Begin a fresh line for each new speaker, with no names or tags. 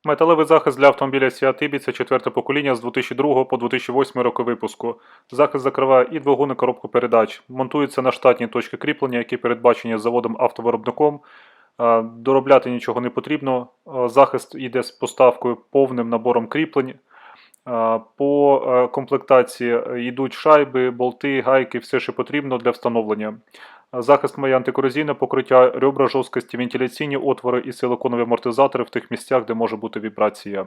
Металевий захист для автомобіля Seat Ibiza 4 покоління з 2002 по 2008 роки випуску. Захист закриває і двигун, і коробку передач. Монтується на штатні точки кріплення, які передбачені заводом-автовиробником. Доробляти нічого не потрібно. Захист йде з поставкою повним набором кріплень. По комплектації йдуть шайби, болти, гайки, все, що потрібно для встановлення. Захист має антикорозійне покриття, ребра жорсткості, вентиляційні отвори і силиконові амортизатори в тих місцях, де може бути вібрація.